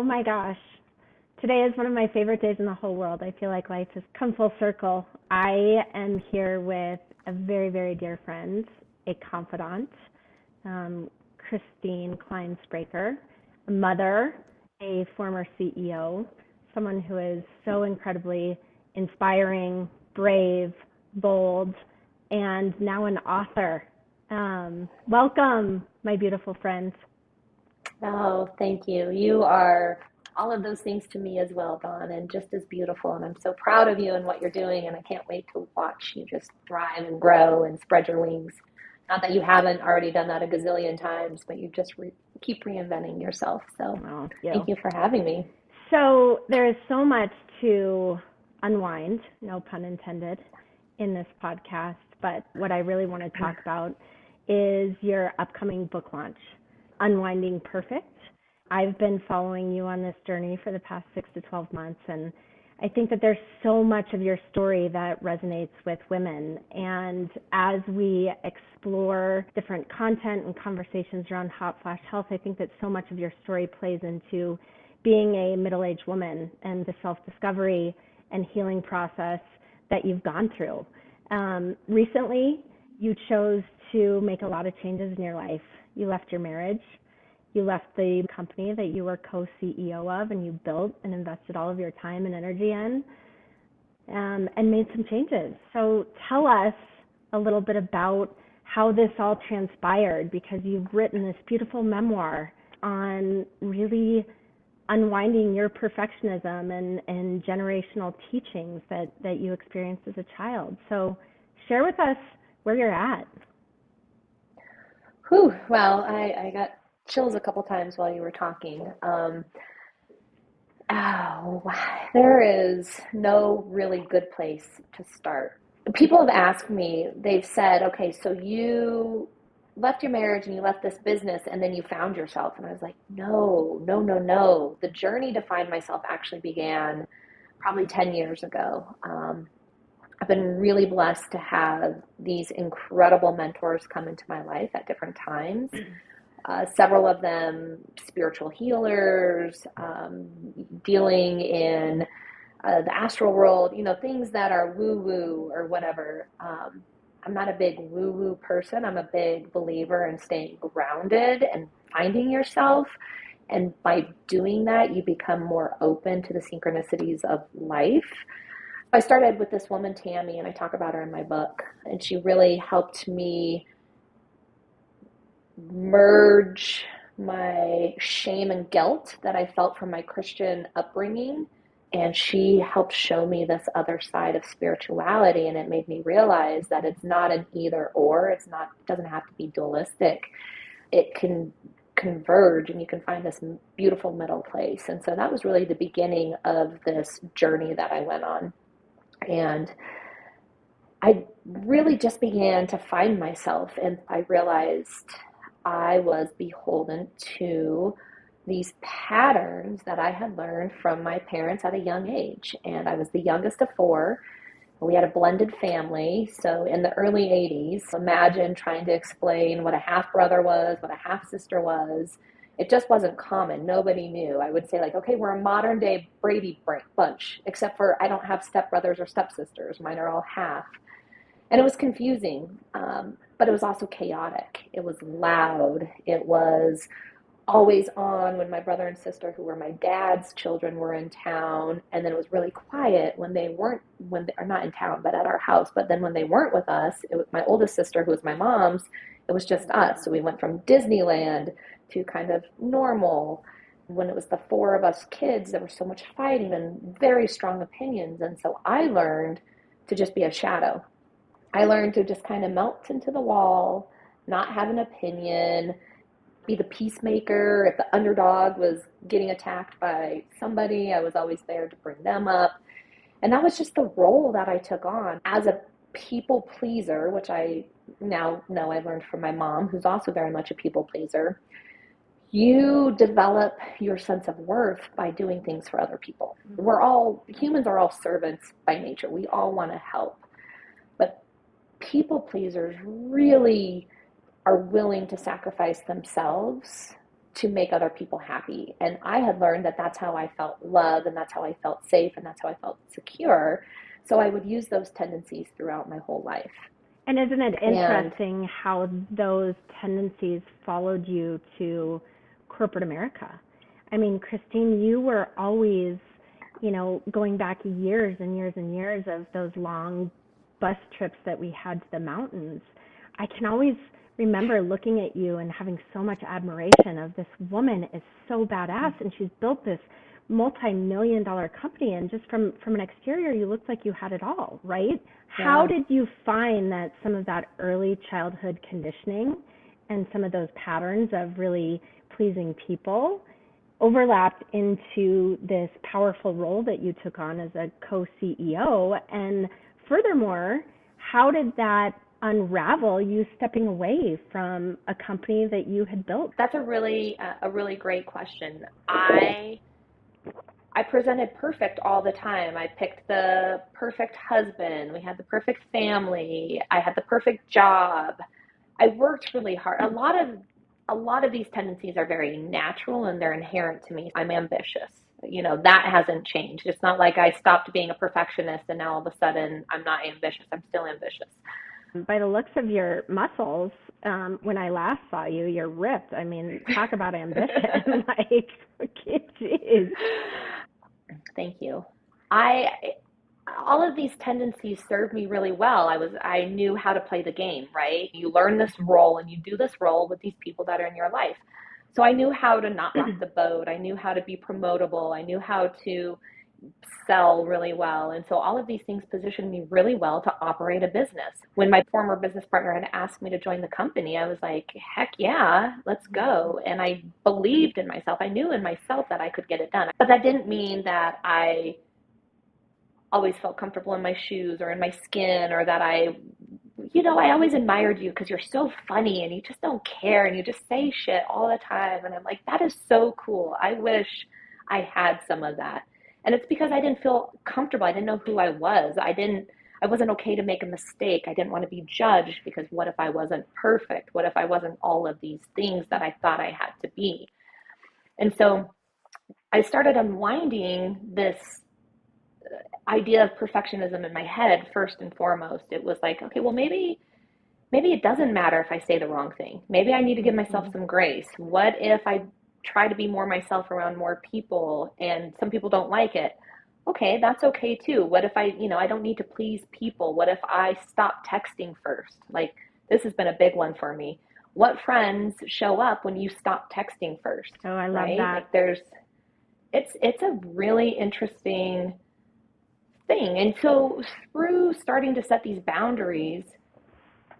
Oh my gosh. Today is one of my favorite days in the whole world. I feel like life has come full circle. I am here with a very, very dear friend, a confidant, Christine Kleinsprecher, a mother, a former CEO, someone who is so incredibly inspiring, brave, bold, and now an author. Welcome, my beautiful friend. Oh, thank you. You are all of those things to me as well, Dawn, and just as beautiful. And I'm so proud of you and what you're doing. And I can't wait to watch you just thrive and grow and spread your wings. Not that you haven't already done that a gazillion times, but you just keep reinventing yourself. So Oh, thank you. you for having me. So there is so much to unwind, no pun intended, in this podcast. But what I really want to talk about is your upcoming book launch, Unwinding Perfect. I've been following you on this journey for the past 6 to 12 months, and I think that there's so much of your story that resonates with women. And as we explore different content and conversations around hot flash health, I think that so much of your story plays into being a middle-aged woman and the self-discovery and healing process that you've gone through. Recently, you chose to make a lot of changes in your life. You left your marriage. You left the company that you were co-CEO of and you built and invested all of your time and energy in, and made some changes. So tell us a little bit about how this all transpired, because you've written this beautiful memoir on really unwinding your perfectionism and generational teachings that you experienced as a child. So share with us where you're at. Whew. Well, I got chills a couple times while you were talking. Oh, there is no really good place to start. People have asked me, they've said, okay, so you left your marriage and you left this business and then you found yourself. And I was like, no, no, no, no. The journey to find myself actually began probably 10 years ago. I've been really blessed to have these incredible mentors come into my life at different times. Several of them spiritual healers, dealing in the astral world, things that are woo-woo or whatever. I'm not a big woo-woo person. I'm a big believer in staying grounded and finding yourself. And by doing that, you become more open to the synchronicities of life. I started with this woman, Tammy, and I talk about her in my book. And she really helped me merge my shame and guilt that I felt from my Christian upbringing. And she helped show me this other side of spirituality. And it made me realize that it's not an either or. It doesn't have to be dualistic. It can converge and you can find this beautiful middle place. And so that was really the beginning of this journey that I went on. And I really just began to find myself, and I realized I was beholden to these patterns that I had learned from my parents at a young age. And I was the youngest of four. We had a blended family. So in the early 80s, imagine trying to explain what a half brother was, what a half sister was. It just wasn't common. Nobody knew. I would say, like, okay, we're a modern day Brady bunch, except for I don't have stepbrothers or stepsisters. Mine are all half. And it was confusing, but it was also chaotic. It was loud. It was always on when my brother and sister, who were my dad's children, were in town. And then it was really quiet when they weren't, or not in town, but at our house. But then when they weren't with us, it was my oldest sister, who was my mom's, it was just us. So we went from Disneyland to kind of normal. When it was the four of us kids, there was so much fighting and very strong opinions. And so I learned to just be a shadow. I learned to just kind of melt into the wall, not have an opinion, be the peacemaker. If the underdog was getting attacked by somebody, I was always there to bring them up. And that was just the role that I took on as a people pleaser, which I now know I learned from my mom, who's also very much a people pleaser. You develop your sense of worth by doing things for other people. Humans are all servants by nature. We all want to help. But people pleasers really are willing to sacrifice themselves to make other people happy. And I had learned that that's how I felt loved, and that's how I felt safe, and that's how I felt secure. So I would use those tendencies throughout my whole life. And isn't it And interesting how those tendencies followed you to corporate America? I mean, Christine, you were always, going back years and years and years of those long bus trips that we had to the mountains. I can always remember looking at you and having so much admiration of this woman is so badass, and she's built this multi-million-dollar company, and just from an exterior you looked like you had it all, right? yeah. How did you find that some of that early childhood conditioning and some of those patterns of really pleasing people overlapped into this powerful role that you took on as a co-CEO? And furthermore, how did that unravel you stepping away from a company that you had built? That's a really great question. I presented perfect all the time. I picked the perfect husband. We had the perfect family. I had the perfect job. I worked really hard. A lot of these tendencies are very natural and they're inherent to me. I'm ambitious. That hasn't changed. It's not like I stopped being a perfectionist and now all of a sudden I'm not ambitious. I'm still ambitious. By the looks of your muscles, when I last saw you, you're ripped. I mean, talk about ambition. Geez. Thank you. All of these tendencies served me really well. I knew how to play the game, right? You learn this role and you do this role with these people that are in your life. So I knew how to not rock the boat. I knew how to be promotable. I knew how to sell really well. And so all of these things positioned me really well to operate a business. When my former business partner had asked me to join the company, I was like, heck yeah, let's go. And I believed in myself. I knew in myself that I could get it done. But that didn't mean that I always felt comfortable in my shoes or in my skin, or that I always admired you because you're so funny and you just don't care and you just say shit all the time. And I'm like, that is so cool. I wish I had some of that. And it's because I didn't feel comfortable. I didn't know who I was. I wasn't okay to make a mistake. I didn't want to be judged because what if I wasn't perfect? What if I wasn't all of these things that I thought I had to be? And so I started unwinding this idea of perfectionism in my head. First and foremost, it was like, okay, well, maybe it doesn't matter if I say the wrong thing. Maybe I need to give myself some grace. What if I try to be more myself around more people and some people don't like it? Okay, that's okay too. What if I don't need to please people? What if I stop texting first? Like, this has been a big one for me. What friends show up when you stop texting first? Oh, I love right? that. Like it's a really interesting thing. And so through starting to set these boundaries,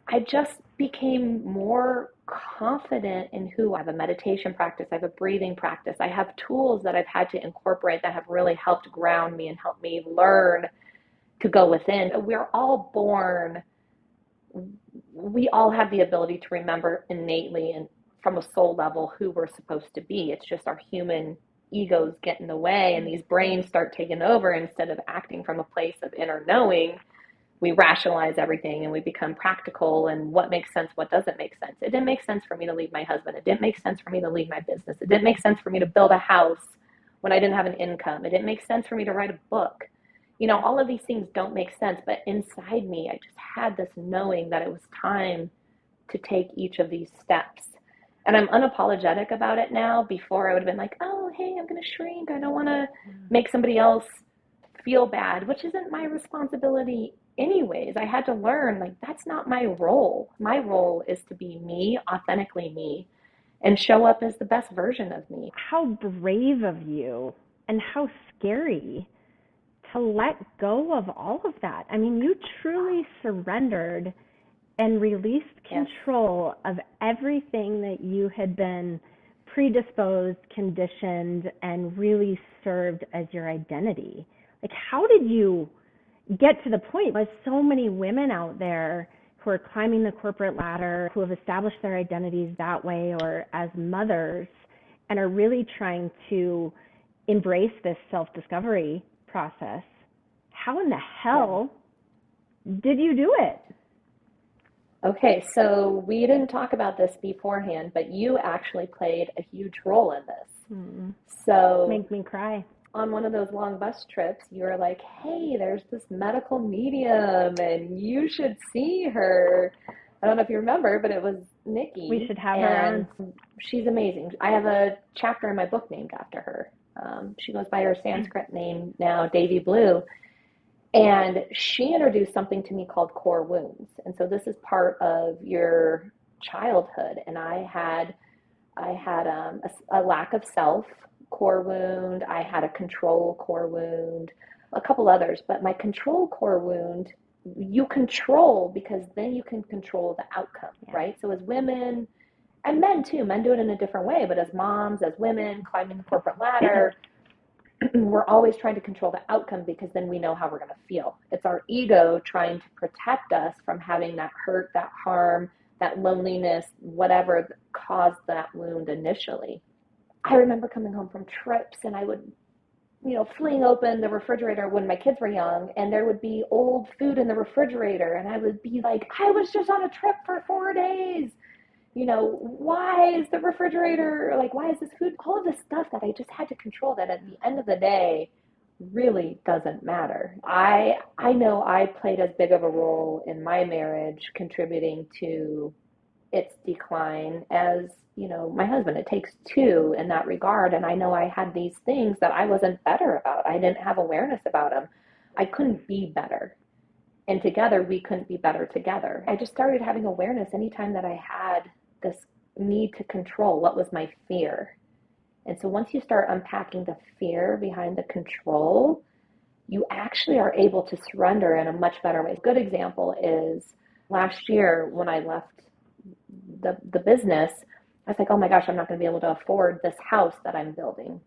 I just became more confident in who I have a meditation practice, I have a breathing practice, I have tools that I've had to incorporate that have really helped ground me and help me learn to go within. We're all born, we all have the ability to remember innately and from a soul level who we're supposed to be. It's just our human egos get in the way and these brains start taking over. Instead of acting from a place of inner knowing, we rationalize everything and we become practical and what makes sense, what doesn't make sense. It didn't make sense for me to leave my husband. It didn't make sense for me to leave my business. It didn't make sense for me to build a house when I didn't have an income. It didn't make sense for me to write a book. All of these things don't make sense, but inside me, I just had this knowing that it was time to take each of these steps. And I'm unapologetic about it now. Before I would have been like, oh, hey, I'm going to shrink. I don't want to make somebody else feel bad, which isn't my responsibility anyways. I had to learn, like, that's not my role. My role is to be me, authentically me, and show up as the best version of me. How brave of you, and how scary to let go of all of that. I mean, you truly surrendered and released control of everything that you had been predisposed, conditioned, and really served as your identity. Like, how did you get to the point? There's so many women out there who are climbing the corporate ladder, who have established their identities that way or as mothers, and are really trying to embrace this self-discovery process. How in the hell did you do it? Okay, so we didn't talk about this beforehand, but you actually played a huge role in this. Mm. So Make me cry. on one of those long bus trips, you were like, hey, there's this medical medium and you should see her. I don't know if you remember, but it was We Nikki, should have her and on. she's amazing. I have a chapter in my book named after her. She goes by her Sanskrit name now, Davy Blue. And she introduced something to me called core wounds. And so this is part of your childhood. And I had a lack of self core wound. I had a control core wound, a couple others. But my control core wound, you control because then you can control the outcome, Yeah. right? So as women, and men too, men do it in a different way, but as moms, as women climbing the corporate ladder, we're always trying to control the outcome because then we know how we're going to feel. It's our ego trying to protect us from having that hurt, that harm, that loneliness, whatever caused that wound initially. I remember coming home from trips and I would, fling open the refrigerator when my kids were young and there would be old food in the refrigerator and I would be like, I was just on a trip for 4 days. Why is the refrigerator, like, why is this food, all of this stuff that I just had to control that at the end of the day really doesn't matter. I know I played as big of a role in my marriage contributing to its decline as, my husband. It takes two in that regard. And I know I had these things that I wasn't better about. I didn't have awareness about them. I couldn't be better. And together, we couldn't be better together. I just started having awareness anytime that I had this need to control. What was my fear? And so once you start unpacking the fear behind the control, you actually are able to surrender in a much better way. A good example is last year when I left the business, I was like, oh my gosh, I'm not going to be able to afford this house that I'm building.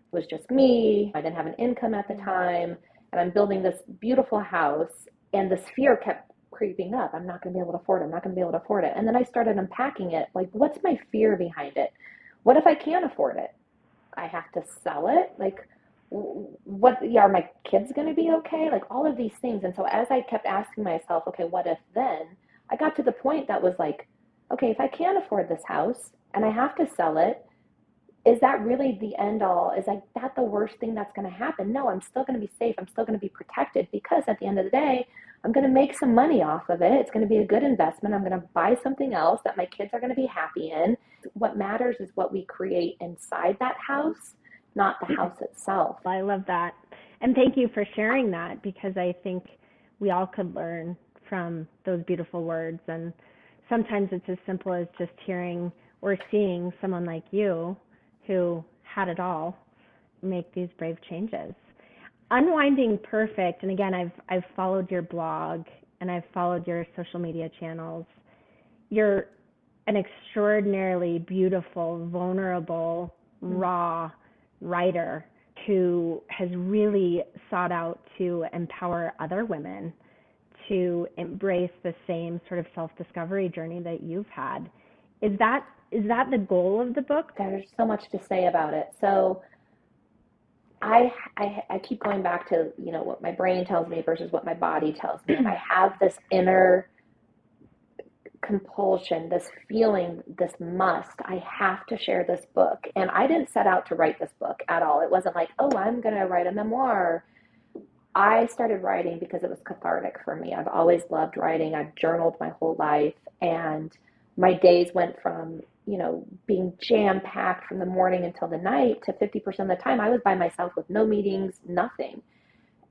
It was just me. I didn't have an income at the time. And I'm building this beautiful house. And this fear kept creeping up. I'm not going to be able to afford it. I'm not going to be able to afford it. And then I started unpacking it. Like, what's my fear behind it? What if I can't afford it? I have to sell it? Like, what, yeah, are my kids going to be okay? Like, all of these things. And so as I kept asking myself, okay, what if then? I got to the point that was like, okay, if I can't afford this house and I have to sell it, is that really the end all? Is like that the worst thing that's going to happen? No, I'm still going to be safe. I'm still going to be protected because at the end of the day, I'm going to make some money off of it. It's going to be a good investment. I'm going to buy something else that my kids are going to be happy in. What matters is what we create inside that house, not the house itself. I love that. And thank you for sharing that because I think we all could learn from those beautiful words. And sometimes it's as simple as just hearing or seeing someone like you who had it all make these brave changes. Unwinding Perfect, and again, I've followed your blog and I've followed your social media channels. You're an extraordinarily beautiful, vulnerable, raw writer who has really sought out to empower other women to embrace the same sort of self-discovery journey that you've had. Is that the goal of the book? There's so much to say about it. So I keep going back to, what my brain tells me versus what my body tells me. And I have this inner compulsion, this feeling, this must. I have to share this book. And I didn't set out to write this book at all. It wasn't like, oh, I'm going to write a memoir. I started writing because it was cathartic for me. I've always loved writing. I've journaled my whole life. And my days went from, being jam-packed from the morning until the night to 50% of the time I was by myself with no meetings, nothing.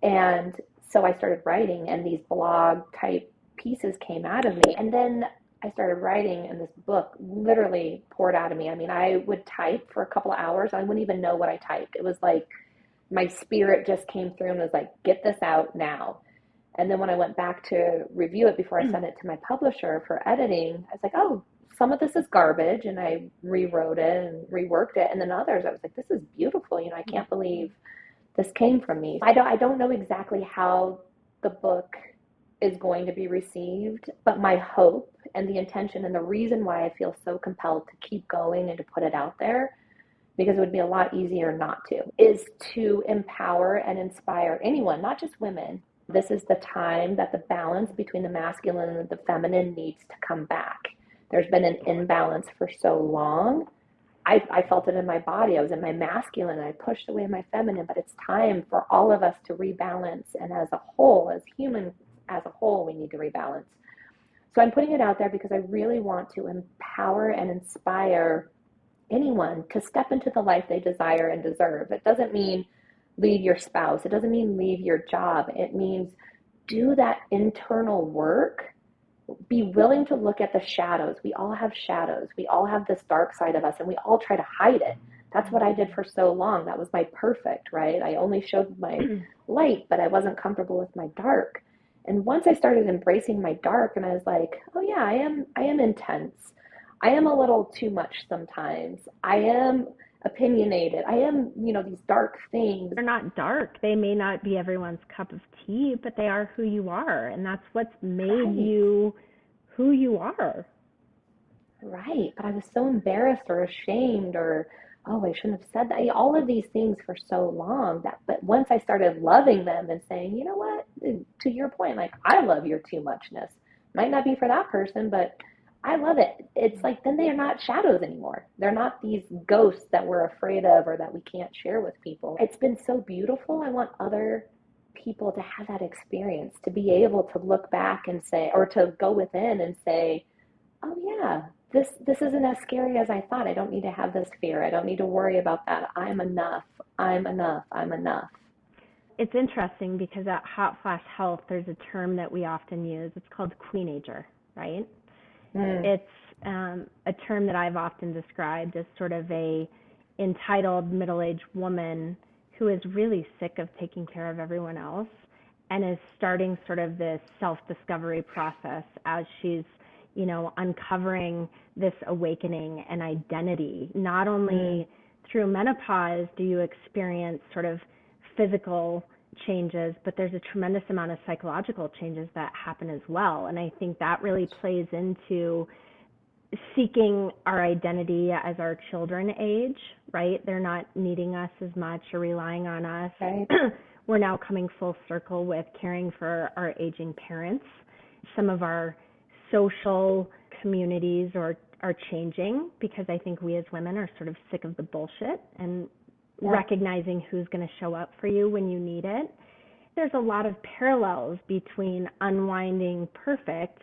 And so I started writing and these blog type pieces came out of me. And then I started writing and this book literally poured out of me. I mean, I would type for a couple of hours. I wouldn't even know what I typed. It was like my spirit just came through and was like, get this out now. And then when I went back to review it before I sent it to my publisher for editing, I was like, oh, some of this is garbage. And I rewrote it and reworked it. And then others, I was like, this is beautiful. I can't believe this came from me. I don't know exactly how the book is going to be received, but my hope and the intention and the reason why I feel so compelled to keep going and to put it out there, because it would be a lot easier not to, is to empower and inspire anyone, not just women, This is the time that the balance between the masculine and the feminine needs to come back. There's been an imbalance for so long. I felt it in my body. I was in my masculine and I pushed away my feminine, but it's time for all of us to rebalance. And as a whole, as humans as a whole, we need to rebalance. So I'm putting it out there because I really want to empower and inspire anyone to step into the life they desire and deserve. It doesn't mean leave your spouse. It doesn't mean leave your job. It means do that internal work. Be willing to look at the shadows. We all have shadows. We all have this dark side of us, and we all try to hide it. That's what I did for so long. That was my perfect, right? I only showed my light, but I wasn't comfortable with my dark. And once I started embracing my dark, and I was like, oh yeah, I am intense. I am a little too much sometimes. I am opinionated. I am, these dark things. They're not dark. They may not be everyone's cup of tea, but they are who you are. And that's what's made you who you are. Right. But I was so embarrassed or ashamed or, oh, I shouldn't have said that. All of these things for so long but once I started loving them and saying, you know what, to your point, like, I love your too muchness. Might not be for that person, but I love it. It's like, then they are not shadows anymore. They're not these ghosts that we're afraid of or that we can't share with people. It's been so beautiful. I want other people to have that experience, to be able to look back and say, or to go within and say, oh yeah, this isn't as scary as I thought. I don't need to have this fear. I don't need to worry about that. I'm enough. I'm enough. I'm enough. It's interesting because at Hot Flash Health, there's a term that we often use. It's called queenager, right? It's a term that I've often described as sort of a entitled middle-aged woman who is really sick of taking care of everyone else and is starting sort of this self-discovery process as she's, uncovering this awakening and identity. Not only through menopause do you experience sort of physical changes, but there's a tremendous amount of psychological changes that happen as well. And I think that really plays into seeking our identity as our children age, right? They're not needing us as much or relying on us. Right. We're now coming full circle with caring for our aging parents. Some of our social communities are changing because I think we as women are sort of sick of the bullshit and recognizing who's going to show up for you when you need it. There's a lot of parallels between Unwinding Perfect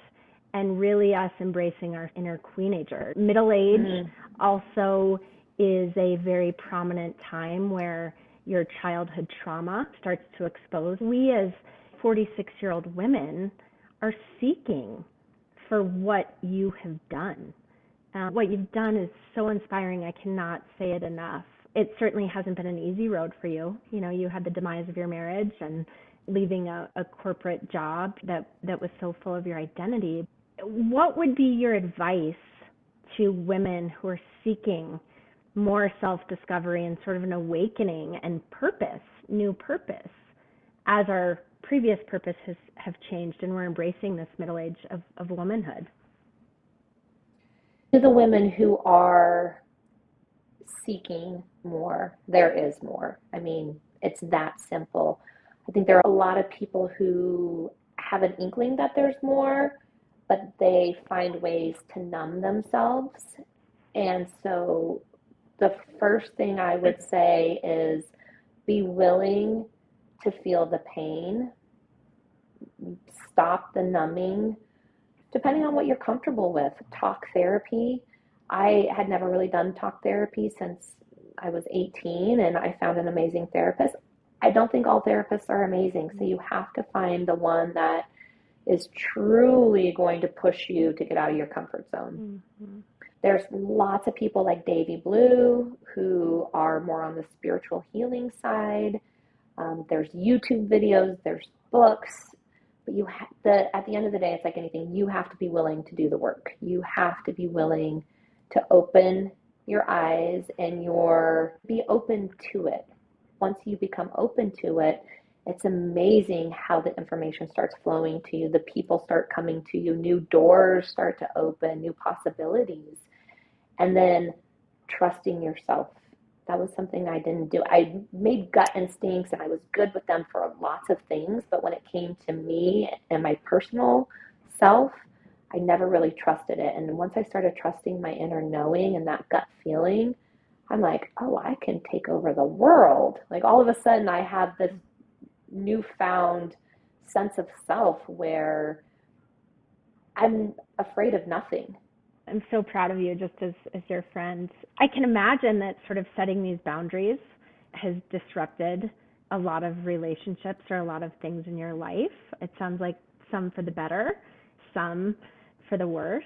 and really us embracing our inner queenager. Middle age also is a very prominent time where your childhood trauma starts to expose. We as 46-year-old women are seeking for what you have done. What you've done is so inspiring. I cannot say it enough. It certainly hasn't been an easy road for you. You had the demise of your marriage and leaving a corporate job that was so full of your identity. What would be your advice to women who are seeking more self-discovery and sort of an awakening and purpose, new purpose, as our previous purposes have changed and we're embracing this middle age of womanhood? To the women who are seeking more, there is more. I mean, it's that simple. I think there are a lot of people who have an inkling that there's more, but they find ways to numb themselves. And so the first thing I would say is be willing to feel the pain, stop the numbing, depending on what you're comfortable with. Talk therapy. I had never really done talk therapy since I was 18, and I found an amazing therapist. I don't think all therapists are amazing, so you have to find the one that is truly going to push you to get out of your comfort zone. There's lots of people like Davy Blue who are more on the spiritual healing side. There's YouTube videos, there's books. But at the end of the day, it's like anything. You have to be willing to do the work. You have to be willing to open your eyes and be open to it. Once you become open to it, it's amazing how the information starts flowing to you. The people start coming to you. New doors start to open, new possibilities. And then trusting yourself. That was something I didn't do. I made gut instincts and I was good with them for lots of things, but when it came to me and my personal self, I never really trusted it. And once I started trusting my inner knowing and that gut feeling, I'm like, oh, I can take over the world. Like all of a sudden, I have this newfound sense of self where I'm afraid of nothing. I'm so proud of you just as your friend. I can imagine that sort of setting these boundaries has disrupted a lot of relationships or a lot of things in your life. It sounds like some for the better, some for the worse.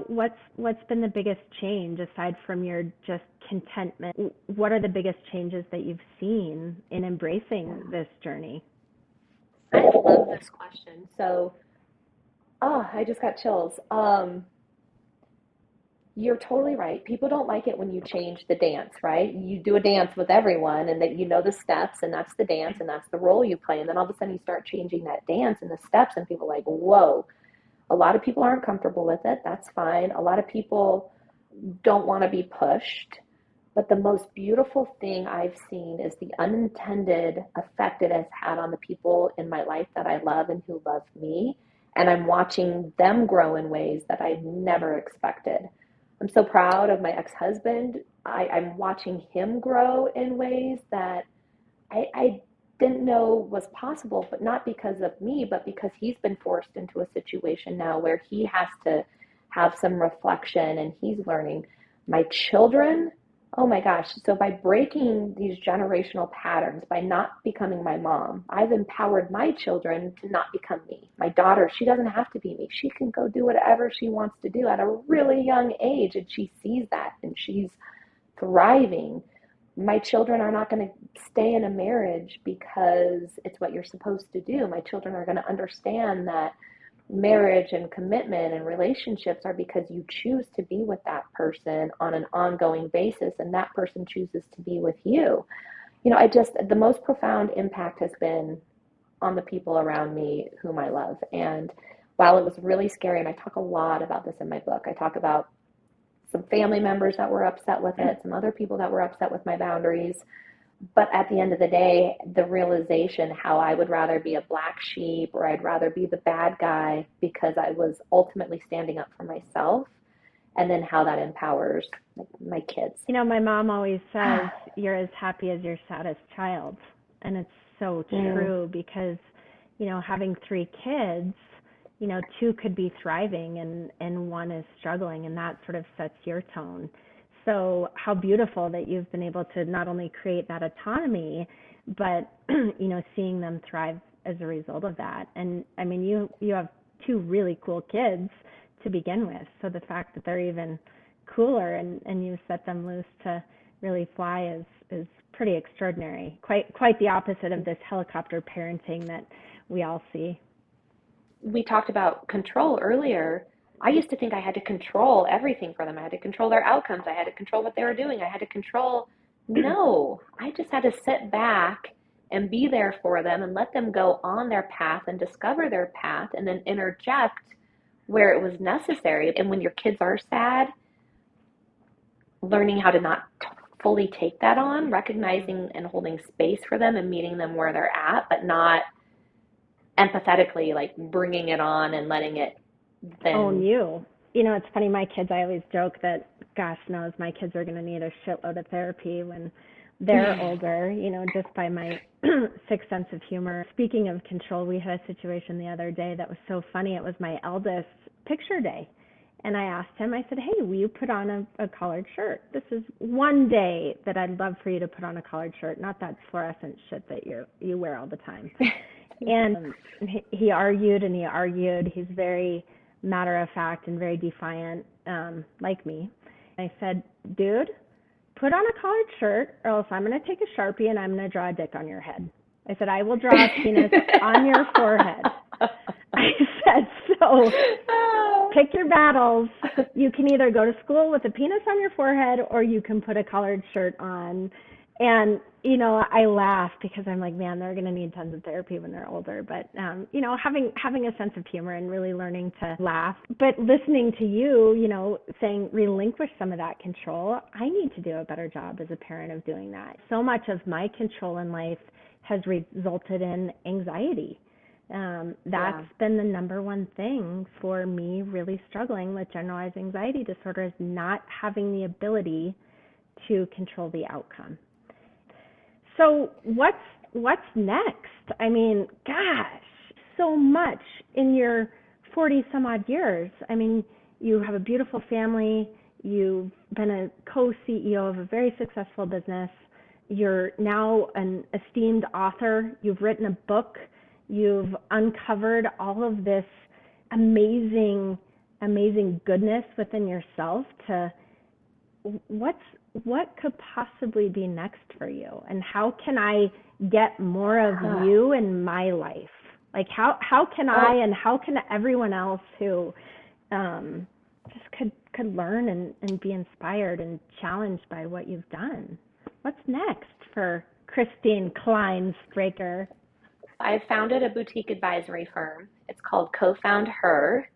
What's been the biggest change aside from your just contentment? What are the biggest changes that you've seen in embracing this journey? I love this question. So, I just got chills. You're totally right. People don't like it when you change the dance, right? You do a dance with everyone and that you know the steps and that's the dance and that's the role you play. And then all of a sudden you start changing that dance and the steps and people are like, whoa. A lot of people aren't comfortable with it. That's fine. A lot of people don't want to be pushed. But the most beautiful thing I've seen is the unintended effect it has had on the people in my life that I love and who love me. And I'm watching them grow in ways that I never expected. I'm so proud of my ex-husband. I'm watching him grow in ways that I didn't know was possible, but not because of me, but because he's been forced into a situation now where he has to have some reflection and he's learning. My children, oh my gosh. So by breaking these generational patterns, by not becoming my mom, I've empowered my children to not become me. My daughter, she doesn't have to be me. She can go do whatever she wants to do at a really young age, and she sees that and she's thriving. My children are not going to stay in a marriage because it's what you're supposed to do. My children are going to understand that marriage and commitment and relationships are because you choose to be with that person on an ongoing basis and that person chooses to be with you. The most profound impact has been on the people around me whom I love. And while it was really scary, and I talk a lot about this in my book, I talk about some family members that were upset with it, some other people that were upset with my boundaries. But at the end of the day, the realization how I would rather be a black sheep or I'd rather be the bad guy because I was ultimately standing up for myself, and then how that empowers my kids. My mom always says you're as happy as your saddest child. And it's so true because, having 3 kids, 2 could be thriving and 1 is struggling, and that sort of sets your tone. So how beautiful that you've been able to not only create that autonomy, but, seeing them thrive as a result of that. And I mean, you have 2 really cool kids to begin with. So the fact that they're even cooler and you set them loose to really fly is pretty extraordinary. Quite the opposite of this helicopter parenting that we all see. We talked about control earlier. I used to think I had to control everything for them. I had to control their outcomes. I had to control what they were doing. I had to control. No, I just had to sit back and be there for them and let them go on their path and discover their path and then interject where it was necessary. And when your kids are sad, learning how to not fully take that on, recognizing and holding space for them and meeting them where they're at, but not empathetically like bringing it on and letting it then own you. It's funny, my kids, I always joke that gosh knows my kids are going to need a shitload of therapy when they're older, just by my sick sense of humor. Speaking of control, we had a situation the other day that was so funny. It was my eldest's picture day. And I asked him, I said, hey, will you put on a collared shirt? This is one day that I'd love for you to put on a collared shirt, not that fluorescent shit that you wear all the time. And he argued and he argued. He's very matter of fact and very defiant, like me. I said, dude, put on a collared shirt or else I'm going to take a Sharpie and I'm going to draw a dick on your head. I said, I will draw a penis on your forehead. I said, so pick your battles. You can either go to school with a penis on your forehead or you can put a collared shirt on And, I laugh because I'm like, man, they're going to need tons of therapy when they're older. But, having a sense of humor and really learning to laugh. But listening to you, saying relinquish some of that control, I need to do a better job as a parent of doing that. So much of my control in life has resulted in anxiety. That's been the number one thing for me really struggling with generalized anxiety disorder, is not having the ability to control the outcome. So what's next? I mean, gosh, so much in your 40 some odd years. I mean, you have a beautiful family. You've been a co-CEO of a very successful business. You're now an esteemed author. You've written a book. You've uncovered all of this amazing, amazing goodness within yourself. What could possibly be next for you, and how can I get more of you in my life? Like how can I, and how can everyone else who just could learn and be inspired and challenged by what you've done? What's next for Christine Kleinsprecher? I founded a boutique advisory firm. It's called Co-Found Her,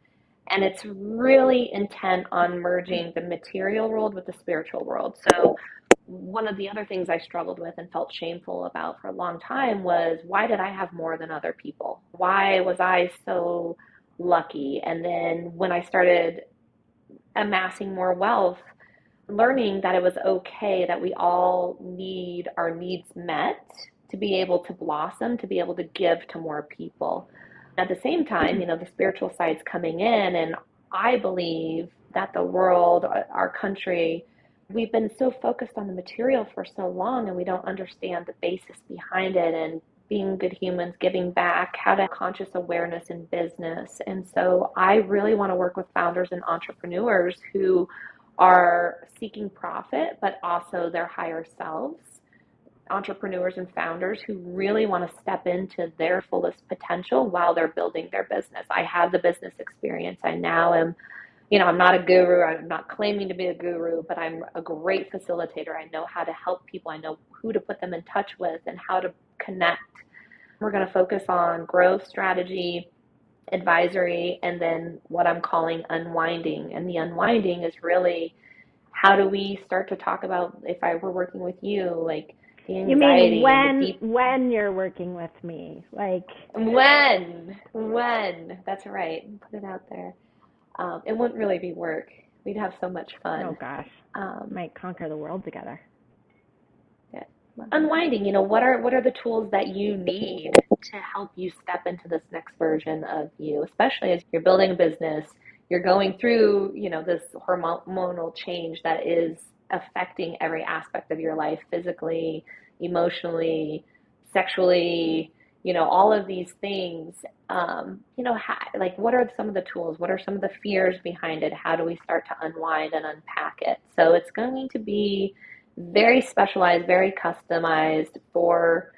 and it's really intent on merging the material world with the spiritual world. So one of the other things I struggled with and felt shameful about for a long time was, why did I have more than other people? Why was I so lucky? And then when I started amassing more wealth, learning that it was okay that we all need our needs met to be able to blossom, to be able to give to more people. At the same time, the spiritual side's coming in, and I believe that the world, our country, we've been so focused on the material for so long, and we don't understand the basis behind it, and being good humans, giving back, how to conscious awareness in business. And so I really want to work with founders and entrepreneurs who are seeking profit, but also their higher selves. Entrepreneurs and founders who really want to step into their fullest potential while they're building their business. I have the business experience. I now am, I'm not a guru. I'm not claiming to be a guru, but I'm a great facilitator. I know how to help people. I know who to put them in touch with and how to connect. We're going to focus on growth strategy, advisory, and then what I'm calling unwinding. And the unwinding is really, how do we start to talk about, if I were working with you, like the anxiety. You mean when you're working with me? Like when, that's right. Put it out there. It wouldn't really be work. We'd have so much fun. Oh gosh, might conquer the world together. Yeah. Unwinding, what are the tools that you need to help you step into this next version of you, especially as you're building a business, you're going through, this hormonal change that is affecting every aspect of your life, physically, emotionally, sexually, all of these things. What are some of the tools? What are some of the fears behind it? How do we start to unwind and unpack it? So it's going to be very specialized, very customized for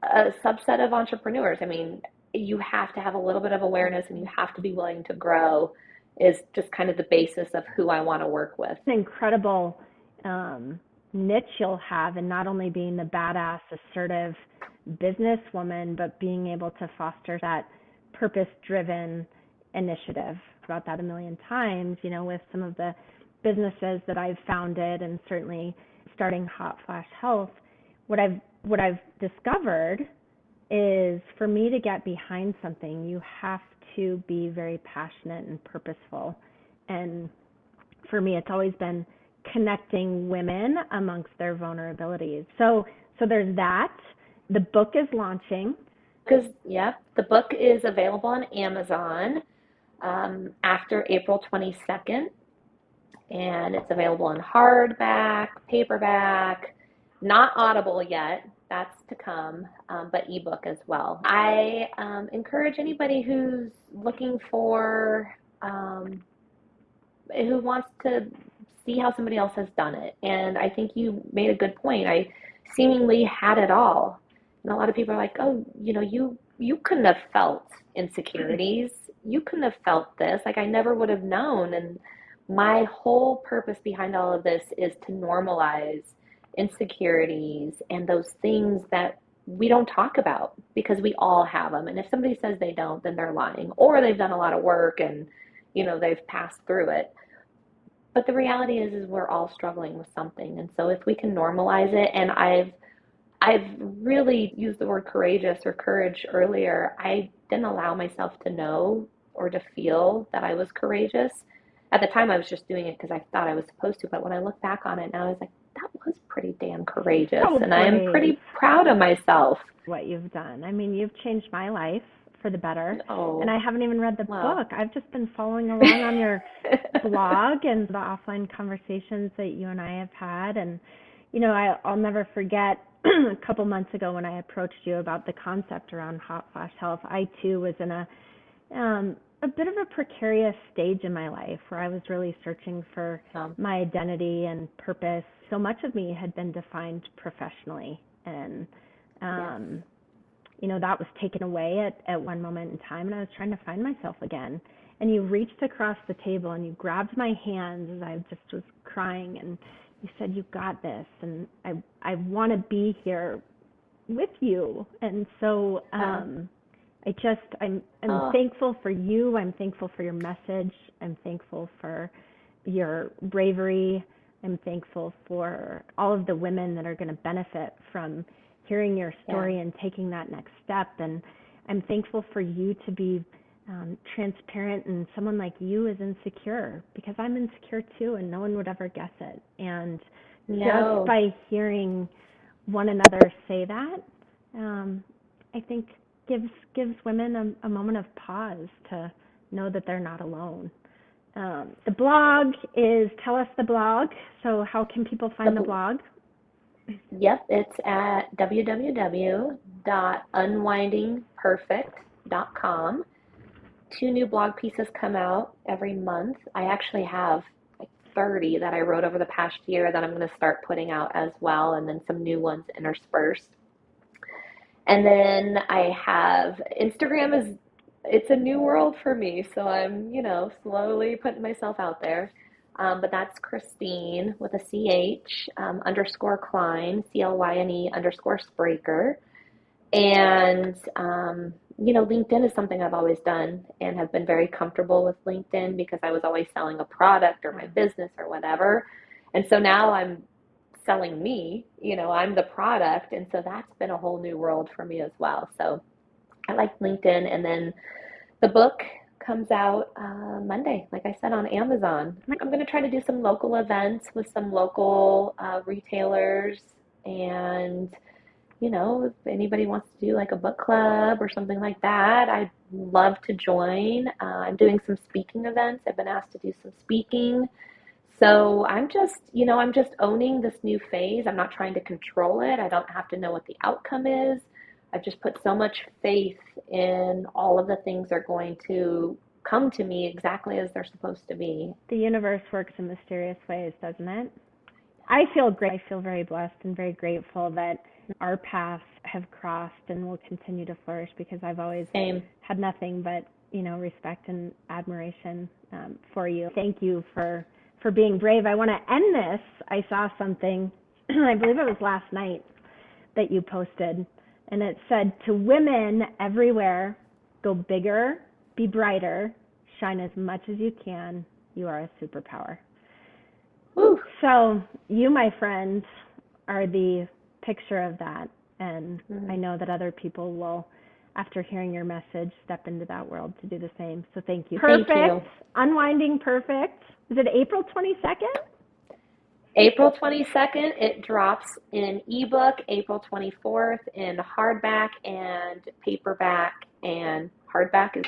a subset of entrepreneurs. I mean, you have to have a little bit of awareness and you have to be willing to grow, is just kind of the basis of who I want to work with. An incredible niche you'll have, and not only being the badass, assertive businesswoman, but being able to foster that purpose-driven initiative. About that a million times, with some of the businesses that I've founded, and certainly starting Hot Flash Health. What I've discovered is, for me to get behind something, you have to be very passionate and purposeful. And for me, it's always been connecting women amongst their vulnerabilities. So there's that. The book is launching. The book is available on Amazon after April 22nd, and it's available in hardback, paperback, not Audible yet. That's to come, but ebook as well. I encourage anybody who's looking for, who wants to see how somebody else has done it. And I think you made a good point. I seemingly had it all. And a lot of people are like, oh, you couldn't have felt insecurities. You couldn't have felt this. Like, I never would have known. And my whole purpose behind all of this is to normalize insecurities and those things that we don't talk about because we all have them. And if somebody says they don't, then they're lying, or they've done a lot of work and, they've passed through it. But the reality is we're all struggling with something. And so if we can normalize it, and I've really used the word courageous or courage earlier. I didn't allow myself to know or to feel that I was courageous. At the time, I was just doing it because I thought I was supposed to. But when I look back on it now, I was like, that was pretty damn courageous. So And I am pretty proud of myself. What you've done. I mean, you've changed my life for the better. Oh, and I haven't even read the wow. book. I've just been following along on your blog and the offline conversations that you and I have had. And, I'll never forget a couple months ago when I approached you about the concept around hot flash health. I too was in a bit of a precarious stage in my life where I was really searching for my identity and purpose. So much of me had been defined professionally, and that was taken away at one moment in time, and I was trying to find myself again. And you reached across the table and you grabbed my hands as I just was crying, and you said, "You got this," and I want to be here with you. And so I'm thankful for you. I'm thankful for your message. I'm thankful for your bravery. I'm thankful for all of the women that are going to benefit from hearing your story and taking that next step. And I'm thankful for you to be transparent, and someone like you is insecure, because I'm insecure too, and no one would ever guess it. And just by hearing one another say that, I think gives women a moment of pause to know that they're not alone. The blog is, tell us the blog. So how can people find the blog? Yep, it's at www.unwindingperfect.com. 2 new blog pieces come out every month. I actually have like 30 that I wrote over the past year that I'm going to start putting out as well, and then some new ones interspersed. And then I have Instagram it's a new world for me, so I'm, slowly putting myself out there. But that's Christine with a CH _ Klein, CLYNE _ Spraker. And, LinkedIn is something I've always done and have been very comfortable with LinkedIn because I was always selling a product or my business or whatever. And so now I'm selling me, I'm the product. And so that's been a whole new world for me as well. So I like LinkedIn. And then the book comes out Monday, like I said, on Amazon. I'm going to try to do some local events with some local retailers. And, if anybody wants to do like a book club or something like that, I'd love to join. I'm doing some speaking events. I've been asked to do some speaking. So I'm just owning this new phase. I'm not trying to control it. I don't have to know what the outcome is. I've just put so much faith in all of the things are going to come to me exactly as they're supposed to be. The universe works in mysterious ways, doesn't it? I feel great. I feel very blessed and very grateful that our paths have crossed and will continue to flourish, because I've always had nothing but, respect and admiration for you. Thank you for being brave. I want to end this. I saw something, I believe it was last night, that you posted, and it said, "To women everywhere, go bigger, be brighter, shine as much as you can. You are a superpower." Woo. So you, my friend, are the picture of that. And I know that other people will, after hearing your message, step into that world to do the same. So thank you. Perfect. Thank you. Unwinding Perfect. Is it April 22nd? April 22nd. It drops in ebook. April 24th in hardback and paperback. And hardback is